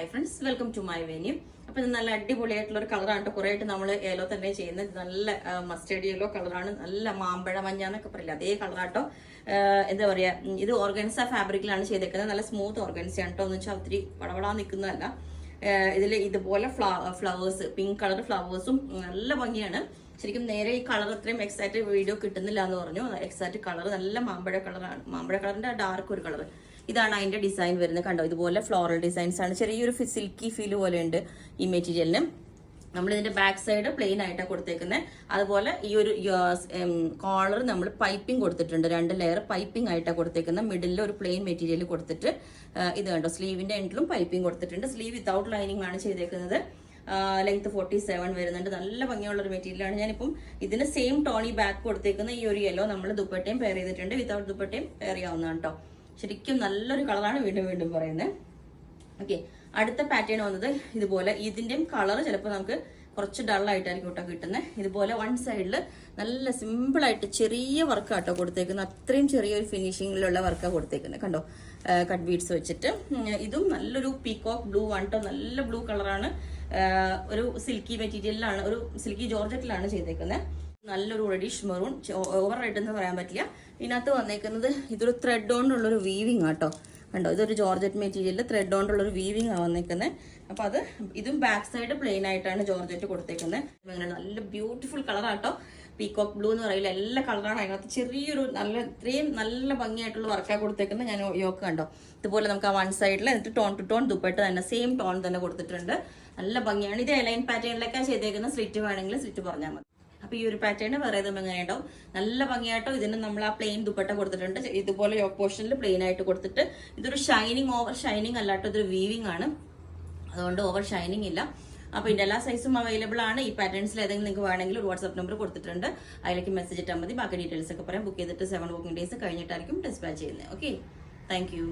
Hi friends, welcome to my venue. അപ്പൊ ഇത് നല്ല അടിപൊളിയായിട്ടുള്ള ഒരു കളറാണ്. കുറെ ആയിട്ട് നമ്മൾ യെല്ലോ തന്നെ ചെയ്യുന്നത്. നല്ല മസ്റ്റേർഡ് യെല്ലോ കളറാണ്. നല്ല മാമ്പഴ മഞ്ഞ എന്നൊക്കെ പറയില്ല, അതേ കളറാട്ടോ. എന്താ പറയാ, ഇത് ഓർഗൻസ ഫാബ്രിക്കിലാണ് ചെയ്തേക്കുന്നത്. നല്ല സ്മൂത്ത് ഓർഗൻസ ആണ് കേട്ടോ. എന്ന് വെച്ചാൽ ഒത്തിരി പടപടാ നിൽക്കുന്നതല്ല. ഇതിൽ ഇതുപോലെ ഫ്ലവേഴ്സ്, പിങ്ക് കളർ ഫ്ലവേഴ്സും നല്ല ഭംഗിയാണ്. ശരിക്കും നേരെ ഈ കളർ അത്രയും എക്സാക്ട് വീഡിയോ കിട്ടുന്നില്ല എന്ന് പറഞ്ഞു. എക്സാക്ട് കളർ നല്ല മാമ്പഴ കളറാണ്. മാമ്പഴ കളറിന്റെ ഡാർക്ക് ഒരു കളർ. ഇതാണ് അതിന്റെ ഡിസൈൻ വരുന്നത്. കണ്ടോ, ഇതുപോലെ ഫ്ലോറൽ ഡിസൈൻസ് ആണ്. ചെറിയൊരു സിൽക്കി ഫീൽ പോലെ ഉണ്ട് ഈ മെറ്റീരിയലിന്. നമ്മൾ ഇതിന്റെ ബാക്ക് സൈഡ് പ്ലെയിൻ ആയിട്ടാണ് കൊടുത്തേക്കുന്നത്. അതുപോലെ ഈ ഒരു കോളർ നമ്മൾ പൈപ്പിംഗ് കൊടുത്തിട്ടുണ്ട്. 2 ലെയർ പൈപ്പിംഗ് ആയിട്ടാണ് കൊടുത്തേക്കുന്നത്. മിഡിലിൽ ഒരു പ്ലെയിൻ മെറ്റീരിയൽ കൊടുത്തിട്ട് ഇത് കണ്ടോ, സ്ലീവിന്റെ എൻഡിലും പൈപ്പിംഗ് കൊടുത്തിട്ടുണ്ട്. സ്ലീവ് വിത്തൗട്ട് ലൈനിങ് ആണ് ചെയ്തേക്കുന്നത്. ലെങ്ത് 47 വരുന്നുണ്ട്. നല്ല ഭംഗിയുള്ള ഒരു മെറ്റീരിയലാണ്. ഞാനിപ്പം ഇതിന് സെയിം ടോണി ബാക്ക് കൊടുത്തേക്കുന്ന ഈ ഒരു യെല്ലോ നമ്മൾ ദുപ്പട്ടയും പെയർ ചെയ്തിട്ടുണ്ട്. വിത്തൗട്ട് ദുപ്പട്ടയും പെയർ ചെയ്യാവുന്നതാണ് കേട്ടോ. ശരിക്കും നല്ലൊരു കളറാണ്, വീണ്ടും വീണ്ടും പറയുന്നത്. ഓക്കെ, അടുത്ത പാറ്റേൺ വന്നത് ഇതുപോലെ. ഇതിന്റെയും കളർ ചിലപ്പോൾ നമുക്ക് കുറച്ച് ഡൾ ആയിട്ടായിരിക്കും കേട്ടോ കിട്ടുന്നത്. ഇതുപോലെ വൺ സൈഡിൽ നല്ല സിമ്പിൾ ആയിട്ട് ചെറിയ വർക്കാട്ടോ കൊടുത്തേക്കുന്നത്. അത്രയും ചെറിയൊരു ഫിനിഷിങ്ങിലുള്ള വർക്കാണ് കൊടുത്തേക്കുന്നത്. കണ്ടോ, കട്ട് ബീഡ്സ് വെച്ചിട്ട്. ഇതും നല്ലൊരു പീകോക്ക് ബ്ലൂ ആണ് കേട്ടോ. നല്ല ബ്ലൂ കളറാണ്. ഒരു സിൽക്കി മെറ്റീരിയലിലാണ്, ഒരു സിൽക്കി ജോർജറ്റിലാണ് ചെയ്തേക്കുന്നത്. നല്ലൊരു റെഡിഷ് മെറൂൺ, ഓവർ റെഡ് എന്ന് പറയാൻ പറ്റില്ല. ഇതിനകത്ത് വന്നേക്കുന്നത് ഇതൊരു ത്രെഡ് കൊണ്ടുള്ളൊരു വീവിങ് ആട്ടോ. കണ്ടോ, ഇതൊരു ജോർജറ്റ് മെറ്റീരിയലിൽ ത്രെഡ് കൊണ്ടുള്ളൊരു വീവിങ് ആണ് വന്നേക്കുന്നത്. അപ്പൊ അത് ഇതും ബാക്ക് സൈഡ് പ്ലെയിൻ ആയിട്ടാണ് ജോർജറ്റ് കൊടുത്തേക്കുന്നത്. അങ്ങനെ നല്ല ബ്യൂട്ടിഫുൾ കളറാട്ടോ. പീകോക്ക് ബ്ലൂ എന്ന് പറയില്ല, എല്ലാ കളറാണ്. അതിനകത്ത് ചെറിയൊരു നല്ല ഇത്രയും നല്ല ഭംഗിയായിട്ടുള്ള വർക്കാണ് കൊടുത്തേക്കുന്നത്. ഞാൻ യോക്ക് കണ്ടോ, ഇതുപോലെ നമുക്ക് ആ വൺ സൈഡിൽ എന്നിട്ട് ടോൺ ടു ടോൺ ദുപ്പട്ട തന്നെ സെയിം ടോൺ തന്നെ കൊടുത്തിട്ടുണ്ട്. നല്ല ഭംഗിയാണ്. ഇത് എലൈൻ പാറ്റേണിലേക്കാണ് ചെയ്തേക്കുന്ന. സ്ലിറ്റ് വേണമെങ്കിൽ സ്ലിറ്റ് പറഞ്ഞാൽ മതി. അപ്പൊ ഈ ഒരു പാറ്റേൺ വേറെ ഏതും എങ്ങനെയുണ്ടാവും, നല്ല ഭംഗിയായിട്ടോ. ഇതിന് നമ്മൾ ആ പ്ലെയിൻ ദുപ്പട്ട കൊടുത്തിട്ടുണ്ട്. ഇതുപോലെ യോക്ക് പോർഷനിൽ പ്ലെയിൻ ആയിട്ട് കൊടുത്തിട്ട് ഇതൊരു ഷൈനിങ്, ഓവർ ഷൈനിങ് അല്ലാട്ടോ, ഇതൊരു വീവിംഗ് ആണ്. അതുകൊണ്ട് ഓവർ ഷൈനിങ് ഇല്ല. അപ്പൊ ഇതിന്റെ എല്ലാ സൈസും അവൈലബിൾ ആണ്. ഈ പാറ്റേൺസിൽ ഏതെങ്കിലും നിങ്ങൾക്ക് വേണമെങ്കിൽ ഒരു വാട്സ്ആപ്പ് നമ്പർ കൊടുത്തിട്ടുണ്ട്. അതിലേക്ക് മെസ്സേജ് ഇട്ടാൽ മതി. ബാക്കി ഡീറ്റെയിൽസ് ഒക്കെ പറയാം. ബുക്ക് ചെയ്തിട്ട് 7 വർക്കിംഗ് ഡേയ്സ് കഴിഞ്ഞിട്ടായിരിക്കും ഡിസ്പാച്ച് ചെയ്യുന്നത്. Okay, thank you.